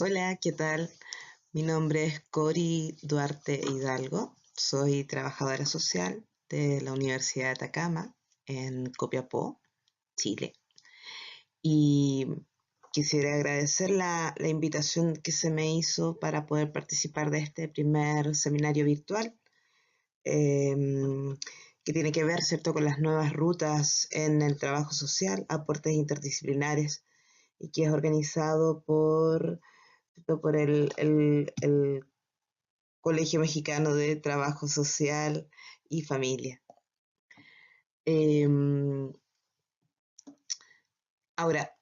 Hola, ¿qué tal? Mi nombre es Cori Duarte Hidalgo. Soy trabajadora social de la Universidad de Atacama en Copiapó, Chile. Y quisiera agradecer la invitación que se me hizo para poder participar de este primer seminario virtual, que tiene que ver, ¿cierto?, con las nuevas rutas en el trabajo social, aportes interdisciplinares, y que es organizado por el Colegio Mexicano de Trabajo Social y Familia. Eh, Ahora,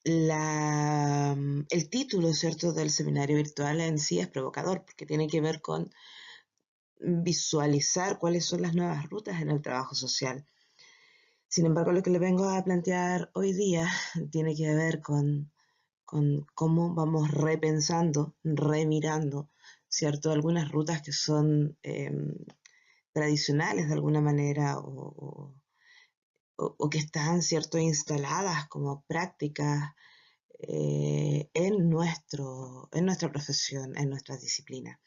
el título, ¿cierto?, del seminario virtual en sí es provocador, porque tiene que ver con visualizar cuáles son las nuevas rutas en el trabajo social. Sin embargo, lo que le vengo a plantear hoy día tiene que ver con cómo vamos repensando, remirando, ¿cierto?, algunas rutas que son tradicionales de alguna manera o que están, ¿cierto?, instaladas como prácticas en nuestra profesión, en nuestra disciplina.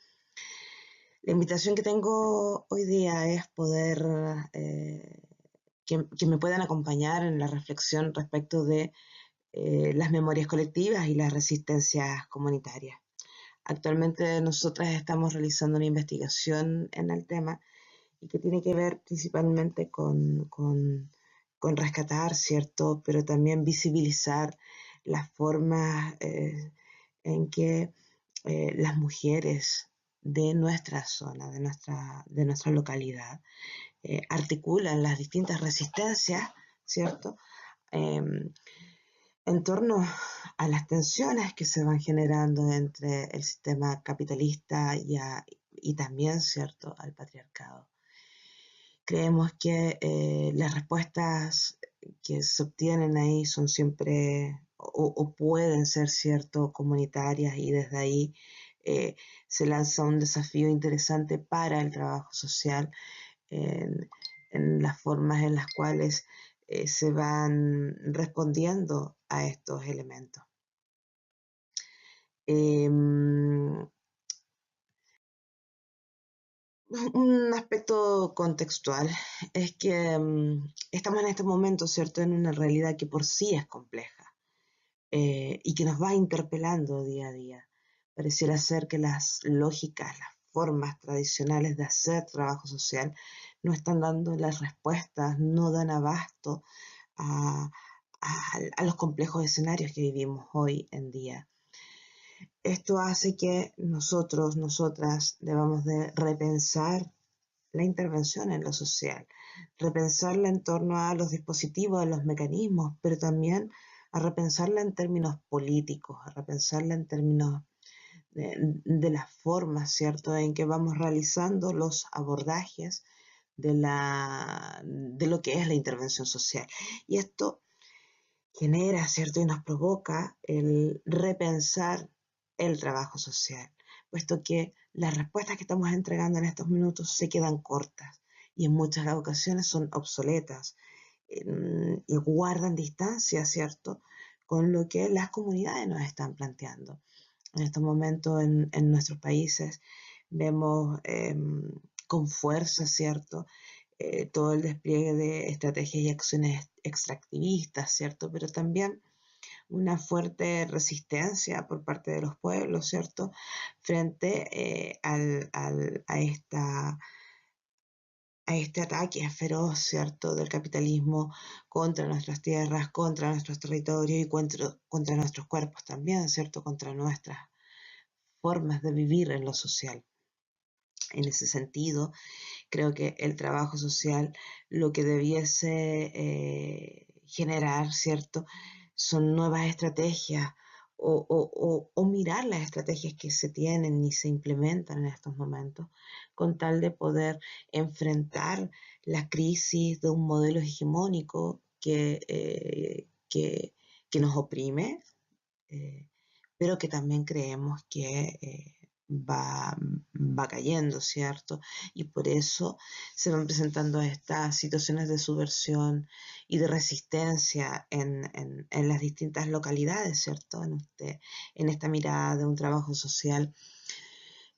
La invitación que tengo hoy día es poder que me puedan acompañar en la reflexión respecto de las memorias colectivas y las resistencias comunitarias. Actualmente nosotras estamos realizando una investigación en el tema y que tiene que ver principalmente con rescatar, ¿cierto?, pero también visibilizar las formas en que las mujeres de nuestra zona, de nuestra localidad, articulan las distintas resistencias, ¿cierto?, eh, en torno a las tensiones que se van generando entre el sistema capitalista y también, ¿cierto?, al patriarcado. Creemos que las respuestas que se obtienen ahí son siempre o pueden ser, ¿cierto?, comunitarias, y desde ahí se lanza un desafío interesante para el trabajo social en, en las formas en las cuales se van respondiendo a estos elementos. Un aspecto contextual es que estamos en este momento, ¿cierto?, en una realidad que por sí es compleja y que nos va interpelando día a día. Pareciera ser que las lógicas, las formas tradicionales de hacer trabajo social no están dando las respuestas, no dan abasto a, a los complejos escenarios que vivimos hoy en día. Esto hace que nosotros, nosotras, debamos de repensar la intervención en lo social, repensarla en torno a los dispositivos, a los mecanismos, pero también a repensarla en términos políticos, a repensarla en términos de las formas, ¿cierto?, en que vamos realizando los abordajes de lo que es la intervención social. Y esto genera, ¿cierto?, y nos provoca el repensar el trabajo social, puesto que las respuestas que estamos entregando en estos minutos se quedan cortas y en muchas ocasiones son obsoletas y guardan distancia, ¿cierto?, con lo que las comunidades nos están planteando. En estos momentos en nuestros países vemos con fuerza, ¿cierto?, todo el despliegue de estrategias y acciones extractivistas, ¿cierto?, pero también una fuerte resistencia por parte de los pueblos, ¿cierto?, frente a este ataque feroz, ¿cierto?, del capitalismo contra nuestras tierras, contra nuestros territorios y contra nuestros cuerpos también, ¿cierto?, contra nuestras formas de vivir en lo social. En ese sentido, creo que el trabajo social lo que debiese generar, ¿cierto?, son nuevas estrategias o mirar las estrategias que se tienen y se implementan en estos momentos con tal de poder enfrentar la crisis de un modelo hegemónico que nos oprime, pero que también creemos que va va cayendo, ¿cierto? Y por eso se van presentando estas situaciones de subversión y de resistencia en las distintas localidades, ¿cierto? En esta mirada de un trabajo social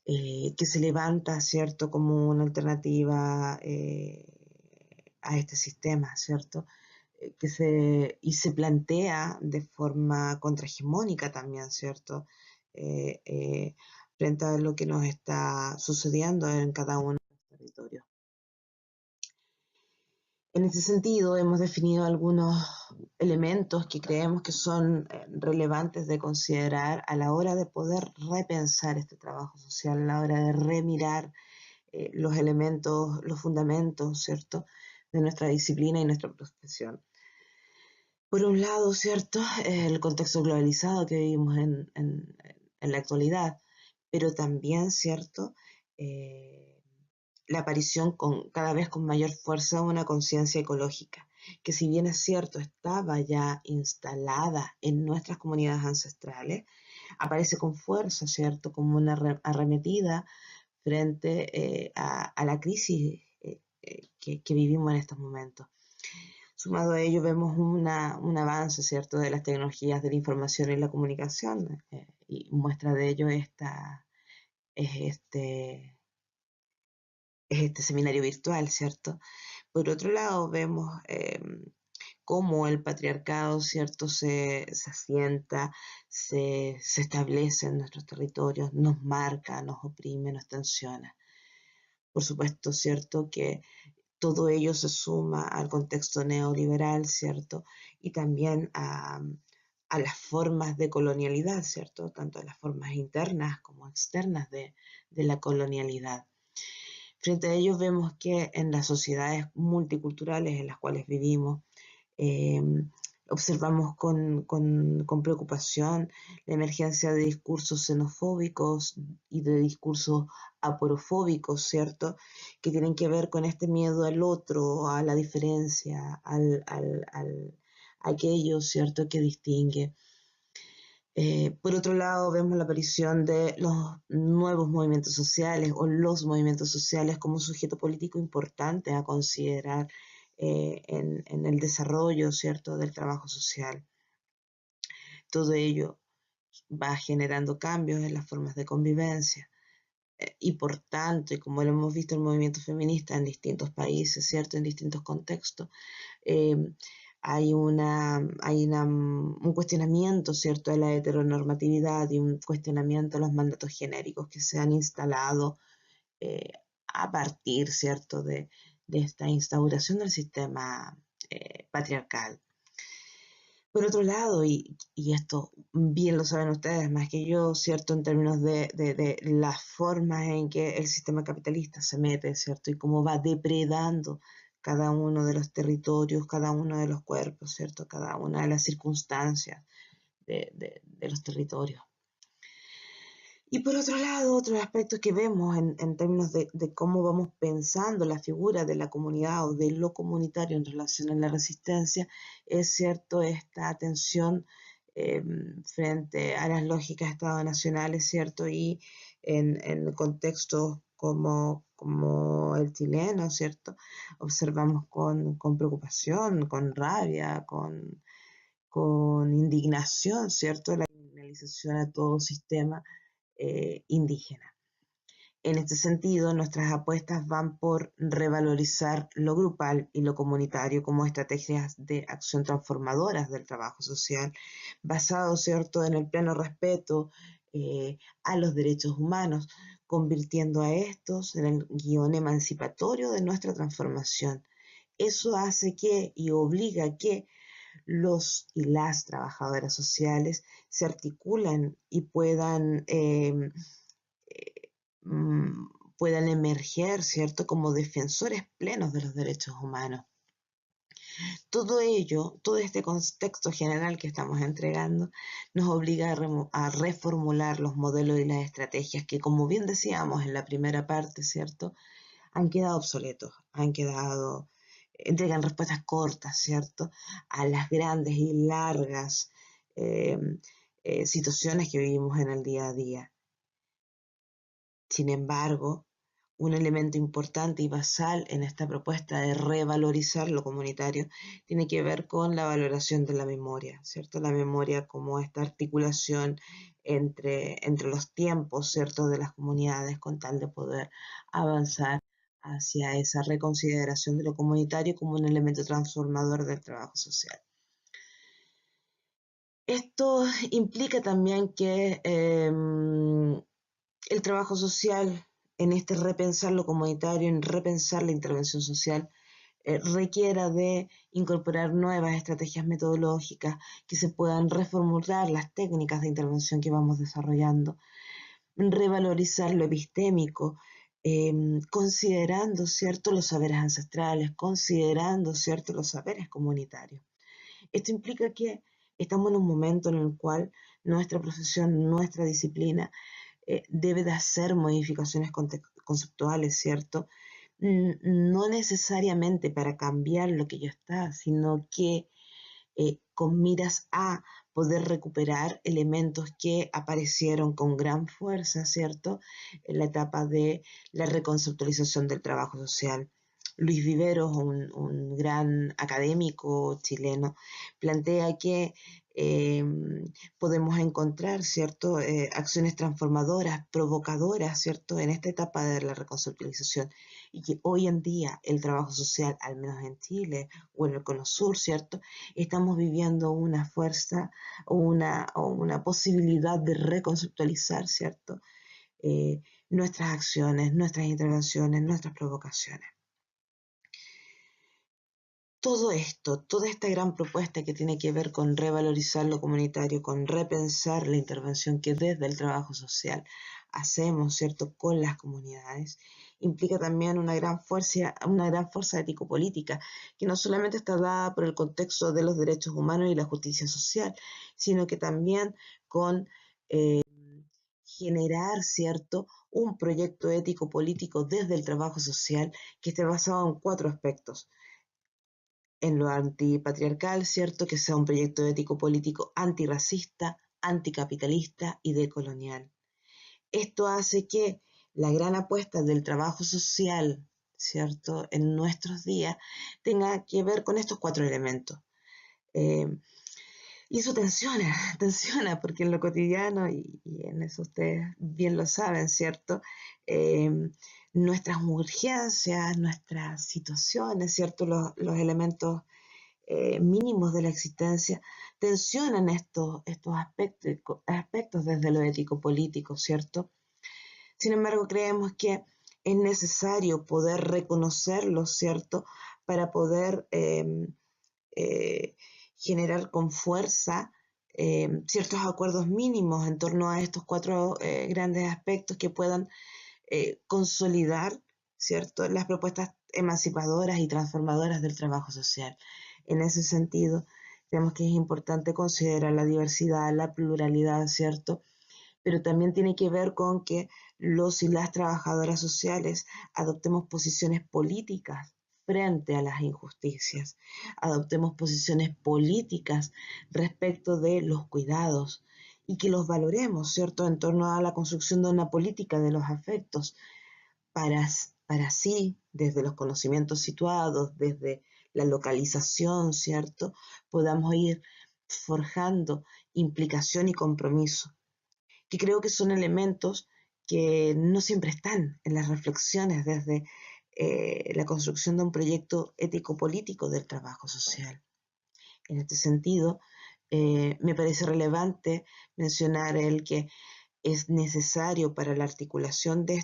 que se levanta, ¿cierto?, como una alternativa a este sistema, ¿cierto? Y se plantea de forma contrahegemónica también, ¿cierto? Eh, eh, Frente a lo que nos está sucediendo en cada uno de los territorios. En ese sentido, hemos definido algunos elementos que creemos que son relevantes de considerar a la hora de poder repensar este trabajo social, a la hora de remirar los elementos, los fundamentos, ¿cierto?, de nuestra disciplina y nuestra profesión. Por un lado, ¿cierto?, el contexto globalizado que vivimos en la actualidad, pero también, ¿cierto?, la aparición cada vez con mayor fuerza de una conciencia ecológica, que si bien es cierto, estaba ya instalada en nuestras comunidades ancestrales, aparece con fuerza, ¿cierto?, como una arremetida frente a la crisis que vivimos en estos momentos. Sumado a ello, vemos un avance, ¿cierto?, de las tecnologías de la información y la comunicación, y muestra de ello es este seminario virtual, ¿cierto? Por otro lado, vemos cómo el patriarcado, ¿cierto?, se asienta, se establece en nuestros territorios, nos marca, nos oprime, nos tensiona. Por supuesto, ¿cierto?, que todo ello se suma al contexto neoliberal, ¿cierto? Y también a las formas de colonialidad, ¿cierto? Tanto a las formas internas como externas de la colonialidad. Frente a ello vemos que en las sociedades multiculturales en las cuales vivimos, eh, observamos con preocupación la emergencia de discursos xenofóbicos y de discursos aporofóbicos, ¿cierto?, que tienen que ver con este miedo al otro, a la diferencia, a aquello, ¿cierto?, que distingue. Por otro lado, vemos la aparición de los nuevos movimientos sociales o los movimientos sociales como un sujeto político importante a considerar en el desarrollo, ¿cierto?, del trabajo social. Todo ello va generando cambios en las formas de convivencia y por tanto, y como lo hemos visto en el movimiento feminista en distintos países, ¿cierto?, en distintos contextos, eh, un cuestionamiento, ¿cierto?, de la heteronormatividad y un cuestionamiento de los mandatos genéricos que se han instalado a partir, ¿cierto?, de esta instauración del sistema patriarcal. Por otro lado, y esto bien lo saben ustedes más que yo, ¿cierto?, en términos de las formas en que el sistema capitalista se mete, ¿cierto?, y cómo va depredando cada uno de los territorios, cada uno de los cuerpos, ¿cierto?, cada una de las circunstancias de los territorios. Y por otro lado, otros aspectos que vemos en términos de cómo vamos pensando la figura de la comunidad o de lo comunitario en relación a la resistencia, es cierto esta atención frente a las lógicas estados-nacionales, ¿cierto? Y en contextos como el chileno, ¿cierto? Observamos con preocupación, con rabia, con indignación, ¿cierto?, la criminalización a todo sistema indígena. En este sentido, nuestras apuestas van por revalorizar lo grupal y lo comunitario como estrategias de acción transformadoras del trabajo social, basado, ¿cierto?, en el pleno respeto a los derechos humanos, convirtiendo a estos en el guión emancipatorio de nuestra transformación. Eso hace que y obliga a que los y las trabajadoras sociales se articulan y puedan emerger, ¿cierto?, como defensores plenos de los derechos humanos. Todo ello, todo este contexto general que estamos entregando, nos obliga a reformular los modelos y las estrategias que, como bien decíamos en la primera parte, ¿cierto?, han quedado obsoletos, entregan respuestas cortas, ¿cierto?, a las grandes y largas situaciones que vivimos en el día a día. Sin embargo, un elemento importante y basal en esta propuesta de revalorizar lo comunitario tiene que ver con la valoración de la memoria, ¿cierto? La memoria como esta articulación entre los tiempos, ¿cierto?, de las comunidades con tal de poder avanzar hacia esa reconsideración de lo comunitario como un elemento transformador del trabajo social. Esto implica también que el trabajo social, en este repensar lo comunitario, en repensar la intervención social, requiera de incorporar nuevas estrategias metodológicas que se puedan reformular las técnicas de intervención que vamos desarrollando, revalorizar lo epistémico, considerando, ¿cierto?, los saberes ancestrales, considerando, ¿cierto?, los saberes comunitarios. Esto implica que estamos en un momento en el cual nuestra profesión, nuestra disciplina, debe de hacer modificaciones conceptuales, ¿cierto? No necesariamente para cambiar lo que ya está, sino que con miras a poder recuperar elementos que aparecieron con gran fuerza, ¿cierto?, en la etapa de la reconceptualización del trabajo social. Luis Viveros, un gran académico chileno, plantea que eh, podemos encontrar, ¿cierto?, acciones transformadoras, provocadoras, ¿cierto?, en esta etapa de la reconceptualización, y que hoy en día el trabajo social, al menos en Chile o en el Cono Sur, ¿cierto?, estamos viviendo una fuerza o una posibilidad de reconceptualizar, ¿cierto?, nuestras acciones, nuestras intervenciones, nuestras provocaciones. Todo esto, toda esta gran propuesta que tiene que ver con revalorizar lo comunitario, con repensar la intervención que desde el trabajo social hacemos, ¿cierto?, con las comunidades, implica también una gran fuerza ético-política, que no solamente está dada por el contexto de los derechos humanos y la justicia social, sino que también con generar, ¿cierto?, un proyecto ético-político desde el trabajo social que esté basado en 4 aspectos: en lo antipatriarcal, ¿cierto?, que sea un proyecto ético-político antirracista, anticapitalista y decolonial. Esto hace que la gran apuesta del trabajo social, ¿cierto?, en nuestros días tenga que ver con estos 4 elementos. Y eso tensiona, tensiona, porque en lo cotidiano, y en eso ustedes bien lo saben, ¿cierto?, nuestras urgencias, nuestras situaciones, ¿cierto?, los elementos mínimos de la existencia tensionan estos aspectos desde lo ético-político, ¿cierto? Sin embargo, creemos que es necesario poder reconocerlos, ¿cierto?, para poder generar con fuerza ciertos acuerdos mínimos en torno a estos 4 grandes aspectos que puedan consolidar, ¿cierto?, las propuestas emancipadoras y transformadoras del trabajo social. En ese sentido, creemos que es importante considerar la diversidad, la pluralidad, ¿cierto?, pero también tiene que ver con que los y las trabajadoras sociales adoptemos posiciones políticas frente a las injusticias, adoptemos posiciones políticas respecto de los cuidados y que los valoremos, ¿cierto?, en torno a la construcción de una política de los afectos para, para así, desde los conocimientos situados, desde la localización, ¿cierto?, podamos ir forjando implicación y compromiso, que creo que son elementos que no siempre están en las reflexiones desde la construcción de un proyecto ético-político del trabajo social. En este sentido, me parece relevante mencionar el que es necesario para la articulación de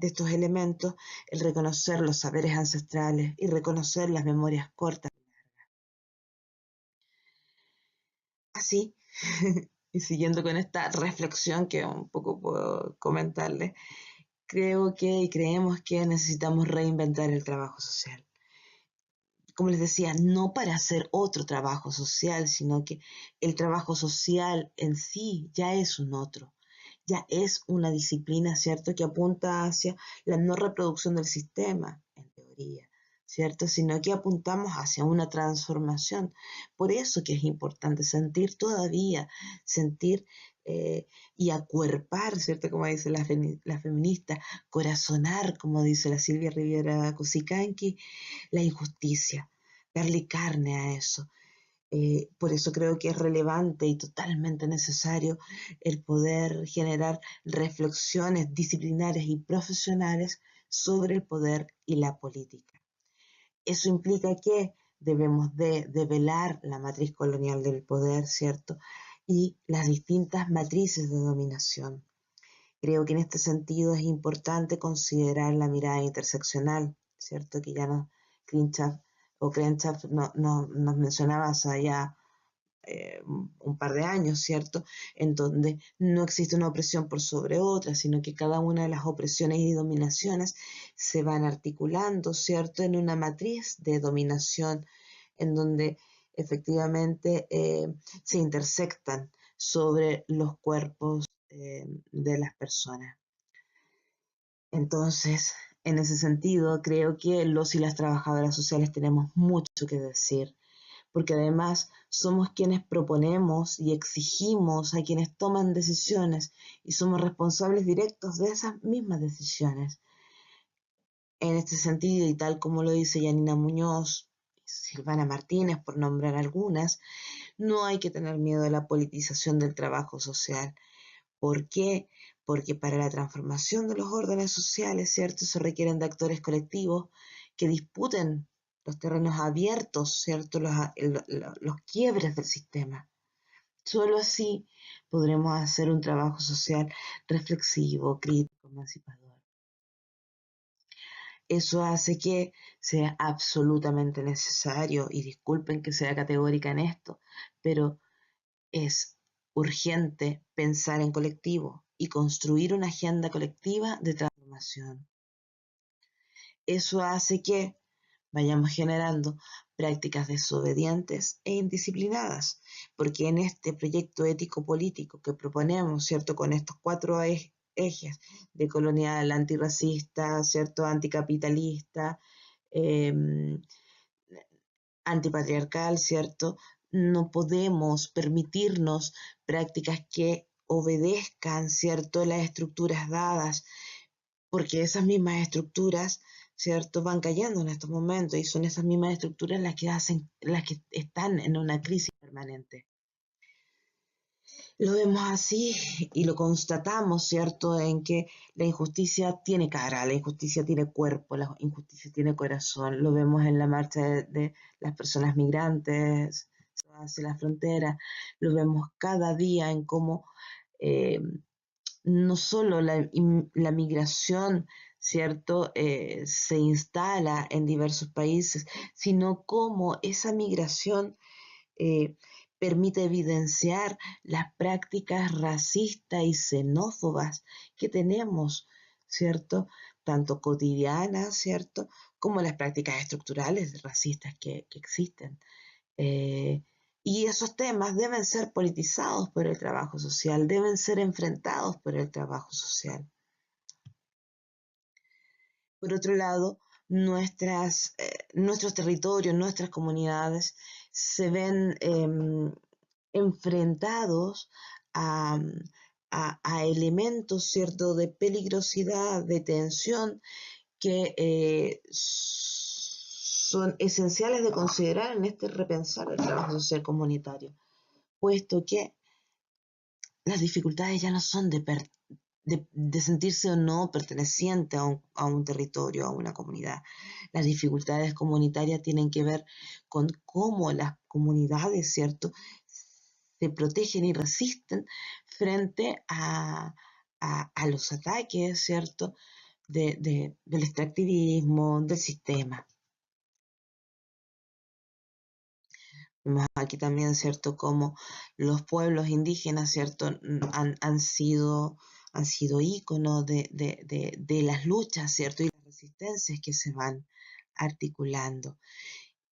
estos elementos el reconocer los saberes ancestrales y reconocer las memorias cortas. Así, y siguiendo con esta reflexión que un poco puedo comentarles, creo que y creemos que necesitamos reinventar el trabajo social. Como les decía, no para hacer otro trabajo social, sino que el trabajo social en sí ya es un otro, ya es una disciplina, ¿cierto?, que apunta hacia la no reproducción del sistema, en teoría, ¿cierto? Sino que apuntamos hacia una transformación. Por eso que es importante sentir todavía, sentir y acuerpar, ¿cierto? Como dice la feminista, corazonar, como dice la Silvia Rivera Cusicanqui, la injusticia, darle carne a eso. Por eso creo que es relevante y totalmente necesario el poder generar reflexiones disciplinarias y profesionales sobre el poder y la política. Eso implica que debemos de develar la matriz colonial del poder, ¿cierto? Y las distintas matrices de dominación. Creo que en este sentido es importante considerar la mirada interseccional, ¿cierto? Que ya Crenshaw nos mencionaba hace ya un par de años, ¿cierto? En donde no existe una opresión por sobre otra, sino que cada una de las opresiones y dominaciones se van articulando, ¿cierto? En una matriz de dominación en donde efectivamente se intersectan sobre los cuerpos de las personas. Entonces, en ese sentido, creo que los y las trabajadoras sociales tenemos mucho que decir, porque además somos quienes proponemos y exigimos a quienes toman decisiones y somos responsables directos de esas mismas decisiones. En este sentido, y tal como lo dice Yanina Muñoz, Silvana Martínez, por nombrar algunas, no hay que tener miedo a la politización del trabajo social. ¿Por qué? Porque para la transformación de los órdenes sociales, ¿cierto? Se requieren de actores colectivos que disputen los terrenos abiertos, ¿cierto? Los quiebres del sistema. Solo así podremos hacer un trabajo social reflexivo, crítico, emancipador. Eso hace que sea absolutamente necesario, y disculpen que sea categórica en esto, pero es urgente pensar en colectivo y construir una agenda colectiva de transformación. Eso hace que vayamos generando prácticas desobedientes e indisciplinadas, porque en este proyecto ético-político que proponemos, ¿cierto? Con estos cuatro ejes de colonial, antirracista, ¿cierto? Anticapitalista, eh, antipatriarcal, ¿cierto? No podemos permitirnos prácticas que obedezcan, ¿cierto?, las estructuras dadas, porque esas mismas estructuras, ¿cierto?, van cayendo en estos momentos y son esas mismas estructuras las que están en una crisis permanente. Lo vemos así y lo constatamos, ¿cierto?, en que la injusticia tiene cara, la injusticia tiene cuerpo, la injusticia tiene corazón. Lo vemos en la marcha de las personas migrantes hacia la frontera, lo vemos cada día en cómo eh, no solo la migración, ¿cierto?, se instala en diversos países, sino cómo esa migración eh, permite evidenciar las prácticas racistas y xenófobas que tenemos, ¿cierto? Tanto cotidianas, ¿cierto? Como las prácticas estructurales racistas que existen. Eh, y esos temas deben ser politizados por el trabajo social, deben ser enfrentados por el trabajo social. Por otro lado, nuestros territorios, nuestras comunidades se ven enfrentados a, a elementos, ¿cierto?, de peligrosidad, de tensión, que son esenciales de considerar en este repensar el trabajo social comunitario, puesto que las dificultades ya no son de sentirse o no perteneciente a un territorio, a una comunidad. Las dificultades comunitarias tienen que ver con cómo las comunidades, ¿cierto?, se protegen y resisten frente a los ataques, ¿cierto?, del extractivismo, del sistema. Vemos aquí también, ¿cierto?, cómo los pueblos indígenas, ¿cierto?, han sido íconos de las luchas, ¿cierto?, y las resistencias que se van articulando.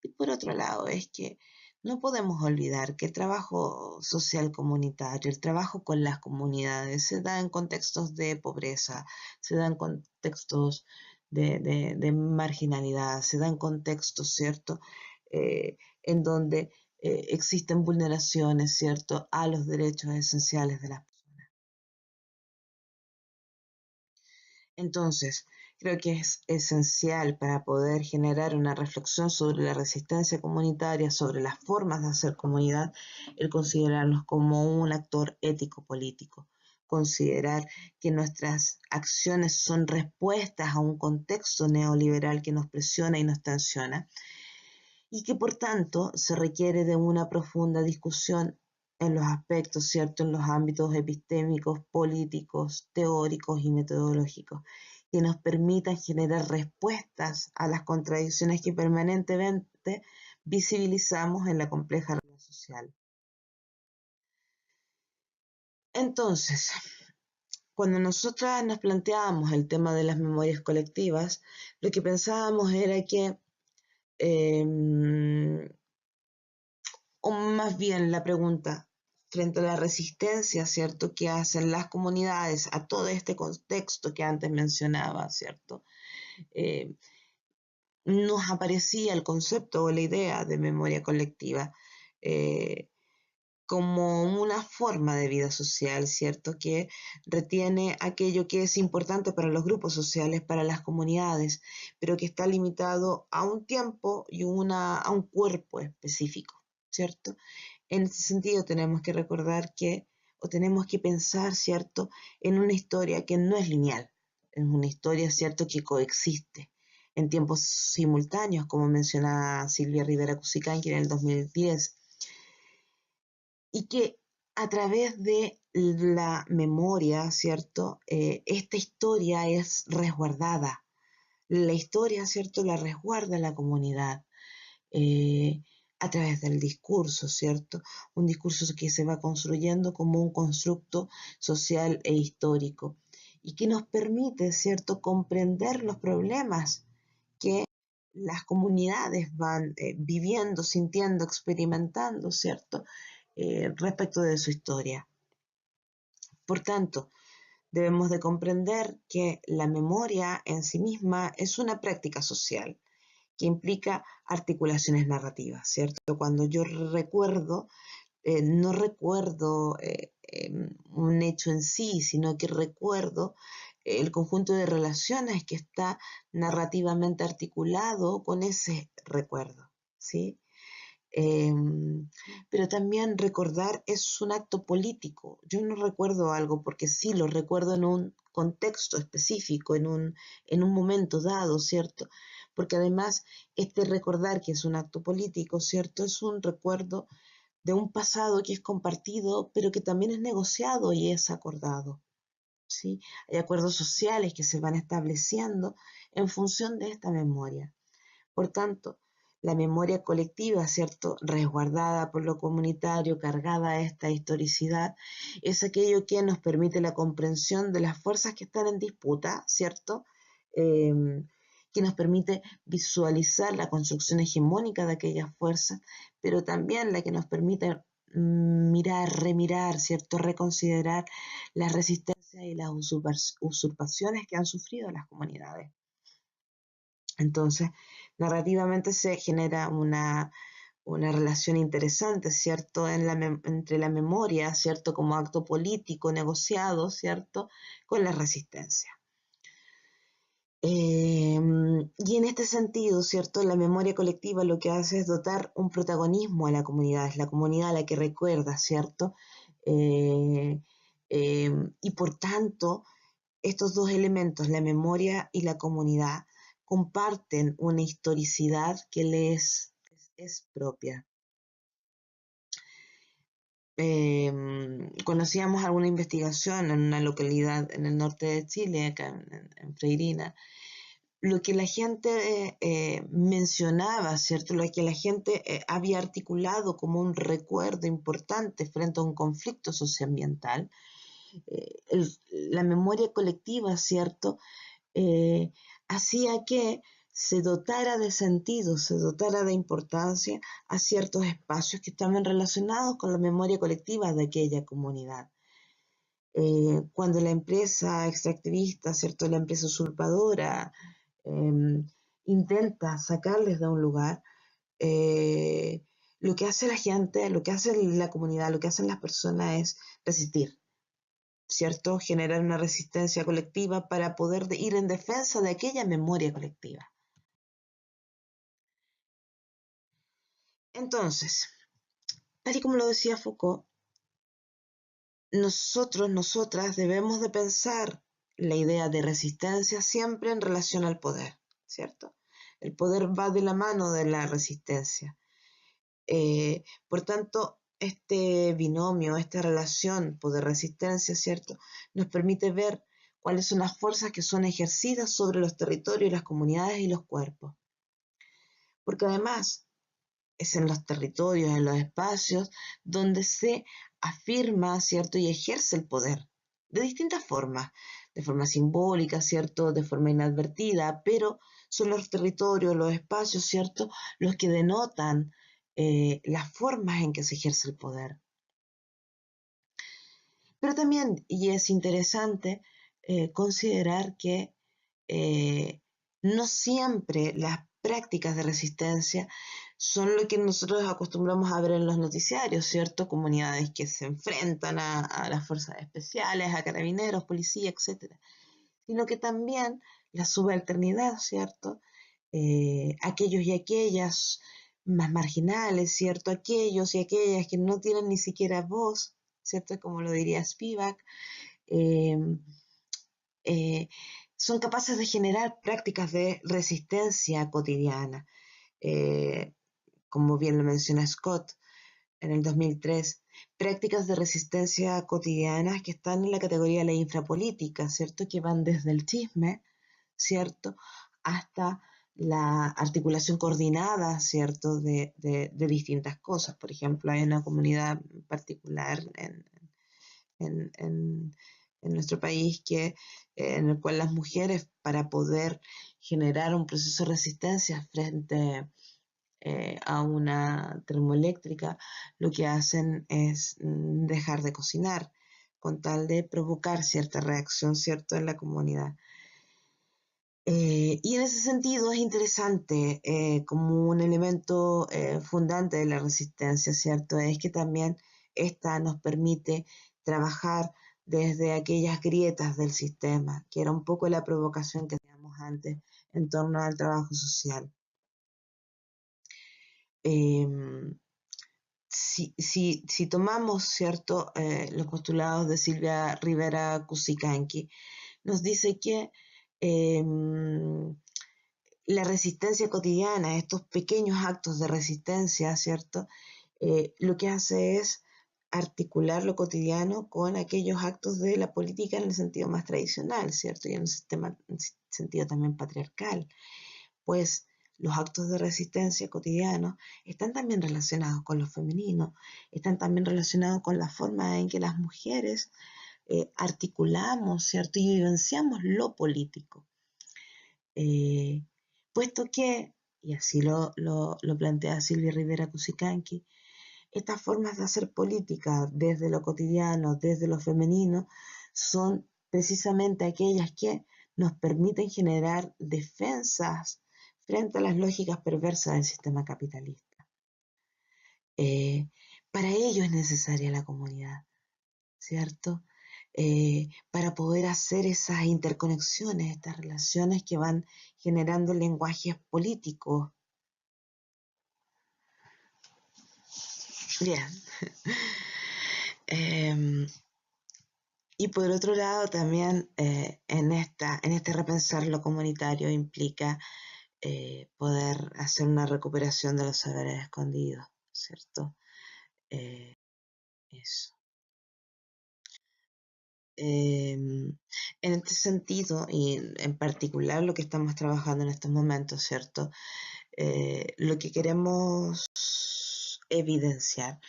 Y por otro lado, es que no podemos olvidar que el trabajo social comunitario, el trabajo con las comunidades, se da en contextos de pobreza, se da en contextos de marginalidad, se da en contextos, ¿cierto? En donde existen vulneraciones, ¿cierto?, a los derechos esenciales de las personas. Entonces, creo que es esencial para poder generar una reflexión sobre la resistencia comunitaria, sobre las formas de hacer comunidad, el considerarnos como un actor ético-político, considerar que nuestras acciones son respuestas a un contexto neoliberal que nos presiona y nos tensiona, y que por tanto se requiere de una profunda discusión en los aspectos, ¿cierto?, en los ámbitos epistémicos, políticos, teóricos y metodológicos, que nos permitan generar respuestas a las contradicciones que permanentemente visibilizamos en la compleja realidad social. Entonces, cuando nosotras nos planteábamos el tema de las memorias colectivas, lo que pensábamos era que o más bien la pregunta, frente a la resistencia, ¿cierto?, que hacen las comunidades a todo este contexto que antes mencionaba, ¿cierto? Eh, Nos aparecía el concepto o la idea de memoria colectiva eh, como una forma de vida social, ¿cierto?, que retiene aquello que es importante para los grupos sociales, para las comunidades, pero que está limitado a un tiempo y a un cuerpo específico, ¿cierto? En ese sentido tenemos que recordar que, o tenemos que pensar, ¿cierto?, en una historia que no es lineal, es una historia, ¿cierto?, que coexiste en tiempos simultáneos, como menciona Silvia Rivera Cusicanqui en el 2010, y que a través de la memoria, ¿cierto?, esta historia es resguardada. La historia, ¿cierto?, la resguarda la comunidad. A través del discurso, ¿cierto? Un discurso que se va construyendo como un constructo social e histórico y que nos permite, ¿cierto?, comprender los problemas que las comunidades van viviendo, sintiendo, experimentando, ¿cierto?, respecto de su historia. Por tanto, debemos de comprender que la memoria en sí misma es una práctica social que implica articulaciones narrativas, ¿cierto? Cuando yo recuerdo, no recuerdo un hecho en sí, sino que recuerdo el conjunto de relaciones que está narrativamente articulado con ese recuerdo, ¿sí? Pero también recordar es un acto político. Yo no recuerdo algo porque sí lo recuerdo en un contexto específico, en un momento dado, ¿cierto? Porque además este recordar que es un acto político, ¿cierto? Es un recuerdo de un pasado que es compartido, pero que también es negociado y es acordado, ¿sí? Hay acuerdos sociales que se van estableciendo en función de esta memoria. Por tanto, la memoria colectiva, ¿cierto?, resguardada por lo comunitario, cargada a esta historicidad, es aquello que nos permite la comprensión de las fuerzas que están en disputa, ¿cierto?, que nos permite visualizar la construcción hegemónica de aquellas fuerzas, pero también la que nos permite mirar, remirar, ¿cierto?, reconsiderar las resistencias y las usurpaciones que han sufrido las comunidades. Entonces, narrativamente se genera una relación interesante, ¿cierto?, entre la memoria, ¿cierto?, como acto político negociado, ¿cierto?, con la resistencia. Y en este sentido, ¿cierto?, la memoria colectiva lo que hace es dotar un protagonismo a la comunidad, es la comunidad la que recuerda, ¿cierto? Y por tanto, estos dos elementos, la memoria y la comunidad, comparten una historicidad que les es propia. Conocíamos alguna investigación en una localidad en el norte de Chile, acá en Freirina, lo que la gente mencionaba, ¿cierto? Lo que la gente había articulado como un recuerdo importante frente a un conflicto socioambiental, la memoria colectiva, ¿cierto?, hacía que se dotara de sentido, se dotara de importancia a ciertos espacios que estaban relacionados con la memoria colectiva de aquella comunidad. Cuando la empresa extractivista, ¿cierto?, la empresa usurpadora, intenta sacarles de un lugar, lo que hace la gente, lo que hace la comunidad, lo que hacen las personas es resistir, ¿cierto? Generar una resistencia colectiva para poder ir en defensa de aquella memoria colectiva. Entonces, tal y como lo decía Foucault, nosotros, nosotras debemos de pensar la idea de resistencia siempre en relación al poder, ¿cierto? El poder va de la mano de la resistencia. Por tanto, este binomio, esta relación poder-resistencia, ¿cierto?, nos permite ver cuáles son las fuerzas que son ejercidas sobre los territorios, las comunidades y los cuerpos. Porque además es en los territorios, en los espacios, donde se afirma, ¿cierto?, y ejerce el poder, de distintas formas, de forma simbólica, ¿cierto?, de forma inadvertida, pero son los territorios, los espacios, ¿cierto?, los que denotan las formas en que se ejerce el poder. Pero también, y es interesante considerar que no siempre las prácticas de resistencia son lo que nosotros acostumbramos a ver en los noticiarios, ¿cierto? Comunidades que se enfrentan a las fuerzas especiales, a carabineros, policía, etcétera. Sino que también la subalternidad, ¿cierto? Aquellos y aquellas más marginales, ¿cierto? Aquellos y aquellas que no tienen ni siquiera voz, ¿cierto? Como lo diría Spivak, eh, eh, son capaces de generar prácticas de resistencia cotidiana. Eh, como bien lo menciona Scott en el 2003, prácticas de resistencia cotidianas que están en la categoría de la infrapolítica, ¿cierto? Que van desde el chisme, ¿cierto?, hasta la articulación coordinada, ¿cierto?, de distintas cosas. Por ejemplo, hay una comunidad particular en, en, en nuestro país en el cual las mujeres, para poder generar un proceso de resistencia frente a una termoeléctrica, lo que hacen es dejar de cocinar con tal de provocar cierta reacción, ¿cierto?, en la comunidad. Y en ese sentido es interesante como un elemento fundante de la resistencia, ¿cierto? Es que también esta nos permite trabajar desde aquellas grietas del sistema, que era un poco la provocación que teníamos antes en torno al trabajo social. Si tomamos, ¿cierto?, los postulados de Silvia Rivera Cusicanqui, nos dice que la resistencia cotidiana, estos pequeños actos de resistencia, ¿cierto?, lo que hace es articular lo cotidiano con aquellos actos de la política en el sentido más tradicional, ¿cierto?, y en el sentido también patriarcal, pues los actos de resistencia cotidianos están también relacionados con lo femenino, están también relacionados con la forma en que las mujeres articulamos, ¿cierto?, y vivenciamos lo político. Puesto que, y así lo plantea Silvia Rivera Cusicanqui, estas formas de hacer política desde lo cotidiano, desde lo femenino, son precisamente aquellas que nos permiten generar defensas frente a las lógicas perversas del sistema capitalista. Para ello es necesaria la comunidad, ¿cierto? Para poder hacer esas interconexiones, estas relaciones que van generando lenguajes políticos. Bien. Y por otro lado, también en este repensar lo comunitario implica poder hacer una recuperación de los saberes escondidos, ¿cierto? Eso. En este sentido, y en particular lo que estamos trabajando en estos momentos, ¿cierto? Lo que queremos evidenciar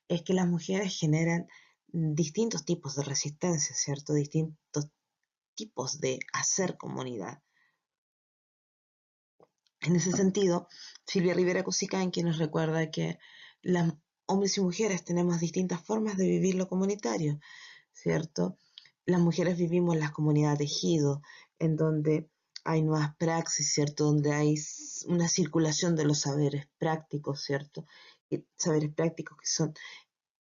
es que las mujeres generan distintos tipos de resistencia, ¿cierto? Distintos tipos de hacer comunidad. En ese sentido, Silvia Rivera Cusicanqui nos recuerda que las hombres y mujeres tenemos distintas formas de vivir lo comunitario, ¿cierto? Las mujeres vivimos las comunidades tejido, en donde hay nuevas praxis, ¿cierto? Donde hay una circulación de los saberes prácticos, ¿cierto? Saberes prácticos que son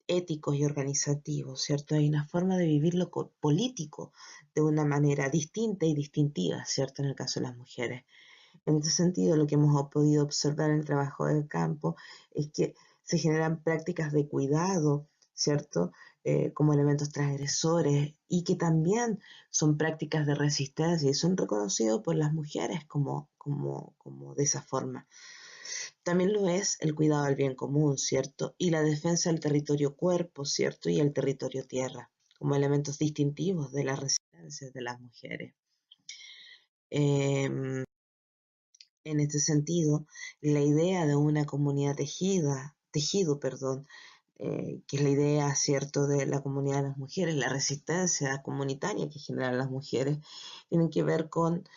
éticos y organizativos, ¿cierto? Hay una forma de vivir lo político de una manera distinta y distintiva, ¿cierto? En el caso de las mujeres. En este sentido, lo que hemos podido observar en el trabajo del campo es que se generan prácticas de cuidado, ¿cierto? Como elementos transgresores y que también son prácticas de resistencia y son reconocidos por las mujeres como de esa forma. También lo es el cuidado del bien común, ¿cierto? Y la defensa del territorio cuerpo, ¿cierto? Y el territorio tierra, como elementos distintivos de la resistencia de las mujeres. Eh, en este sentido, la idea de una comunidad tejido, que es la idea, ¿cierto?, de la comunidad de las mujeres, la resistencia comunitaria que generan las mujeres, tienen que ver con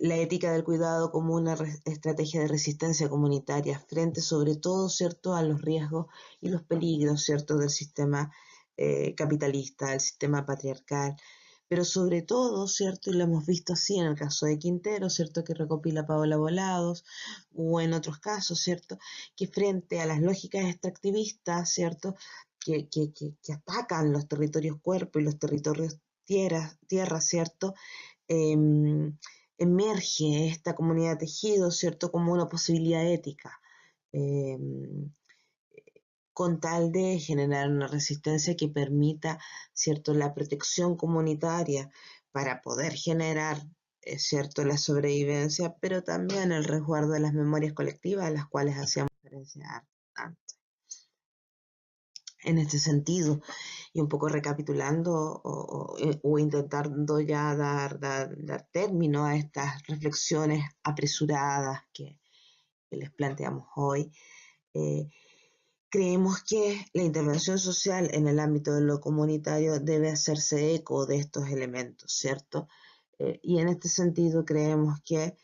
la ética del cuidado como una estrategia de resistencia comunitaria frente sobre todo, ¿cierto?, a los riesgos y los peligros, ¿cierto?, del sistema capitalista, del sistema patriarcal, pero sobre todo, ¿cierto? Y lo hemos visto así en el caso de Quintero, ¿cierto? Que recopila Paola Volados, o en otros casos, ¿cierto? Que frente a las lógicas extractivistas, ¿cierto? Que atacan los territorios cuerpo y los territorios tierra, ¿cierto? Eh, Emerge esta comunidad tejido, ¿cierto? Como una posibilidad ética. Eh, con tal de generar una resistencia que permita, ¿cierto?, la protección comunitaria para poder generar, ¿cierto?, la sobrevivencia, pero también el resguardo de las memorias colectivas a las cuales hacíamos referencia antes. En este sentido, y un poco recapitulando o intentando ya dar término a estas reflexiones apresuradas que les planteamos hoy, eh, creemos que la intervención social en el ámbito de lo comunitario debe hacerse eco de estos elementos, ¿cierto? Y en este sentido creemos que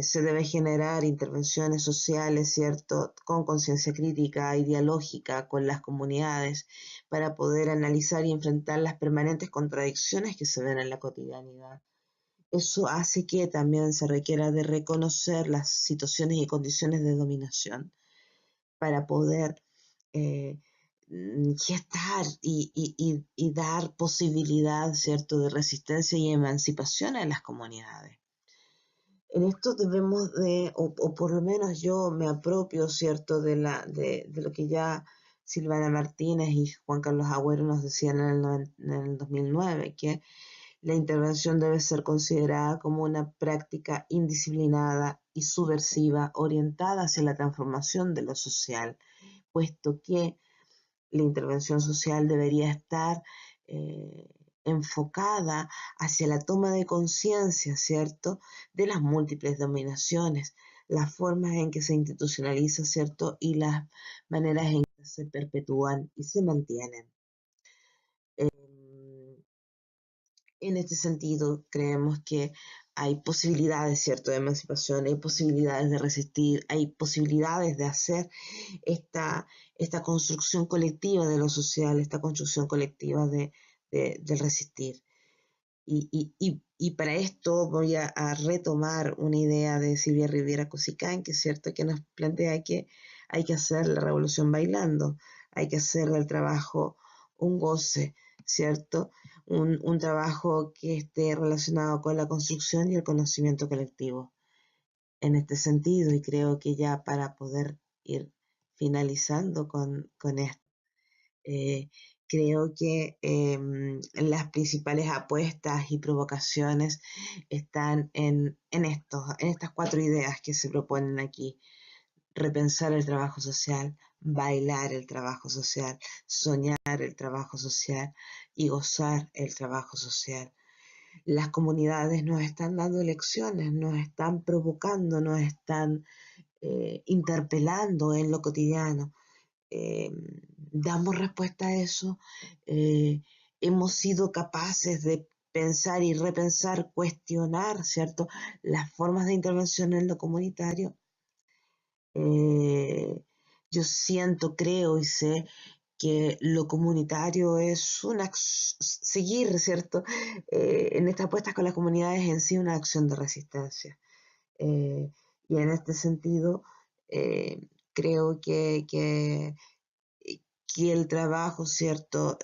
se debe generar intervenciones sociales, ¿cierto?, con conciencia crítica y dialógica con las comunidades para poder analizar y enfrentar las permanentes contradicciones que se ven en la cotidianidad. Eso hace que también se requiera de reconocer las situaciones y condiciones de dominación para poder eh, gestar y dar posibilidad, ¿cierto?, de resistencia y emancipación a las comunidades. En esto debemos de, o por lo menos yo me apropio, ¿cierto?, de lo que ya Silvana Martínez y Juan Carlos Agüero nos decían en el 2009, que la intervención debe ser considerada como una práctica indisciplinada y subversiva orientada hacia la transformación de lo social, puesto que la intervención social debería estar enfocada hacia la toma de conciencia, ¿cierto?, de las múltiples dominaciones, las formas en que se institucionaliza, ¿cierto?, y las maneras en que se perpetúan y se mantienen. En este sentido, creemos que hay posibilidades, ¿cierto?, de emancipación, hay posibilidades de resistir, hay posibilidades de hacer esta construcción colectiva de lo social, esta construcción colectiva de resistir. Y para esto voy a retomar una idea de Silvia Riviera Cosicán, que es cierto que nos plantea que hay que hacer la revolución bailando, hay que hacer del trabajo un goce, ¿cierto? Un trabajo que esté relacionado con la construcción y el conocimiento colectivo. En este sentido, y creo que ya para poder ir finalizando con esto, creo que las principales apuestas y provocaciones están en estas 4 ideas que se proponen aquí: repensar el trabajo social, bailar el trabajo social, soñar el trabajo social y gozar el trabajo social. Las comunidades nos están dando lecciones, nos están provocando, nos están interpelando en lo cotidiano. Damos respuesta a eso, hemos sido capaces de pensar y repensar, cuestionar, ¿cierto?, las formas de intervención en lo comunitario. Yo siento, creo y sé que lo comunitario es seguir, ¿cierto? En estas apuestas con las comunidades en sí una acción de resistencia. Y en este sentido, creo que el trabajo, ¿cierto?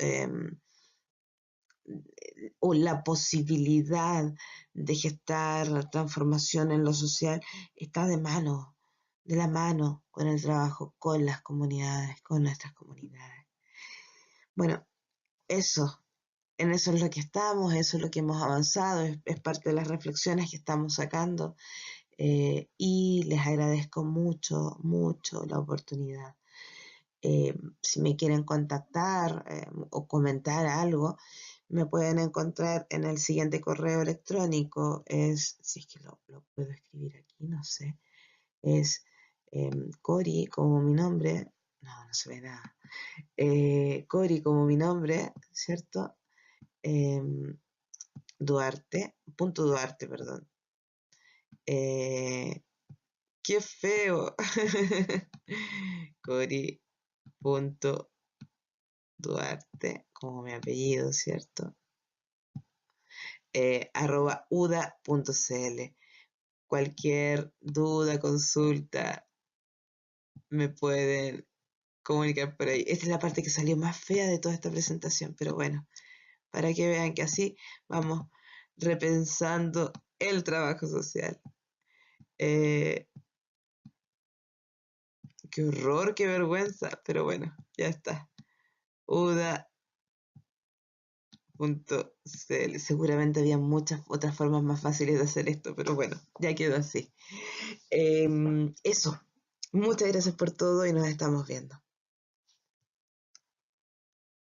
O la posibilidad de gestar transformación en lo social está de la mano con el trabajo, con las comunidades, con nuestras comunidades. Bueno, eso, en eso es lo que estamos, eso es lo que hemos avanzado, es parte de las reflexiones que estamos sacando, y les agradezco mucho, mucho la oportunidad. Si me quieren contactar o comentar algo, me pueden encontrar en el siguiente correo electrónico, si es que lo puedo escribir aquí, no sé, es Cori como mi nombre, no se ve nada, Cori como mi nombre, ¿cierto? Duarte, perdón. Qué feo. Cori.duarte, como mi apellido, ¿cierto? @uda.cl. Cualquier duda, consulta, me pueden comunicar por ahí. Esta es la parte que salió más fea de toda esta presentación, pero bueno, para que vean que así vamos repensando el trabajo social. Qué horror, qué vergüenza, pero bueno, ya está. uda.cl. Seguramente había muchas otras formas más fáciles de hacer esto, pero bueno, ya quedó así. Eso. Muchas gracias por todo y nos estamos viendo.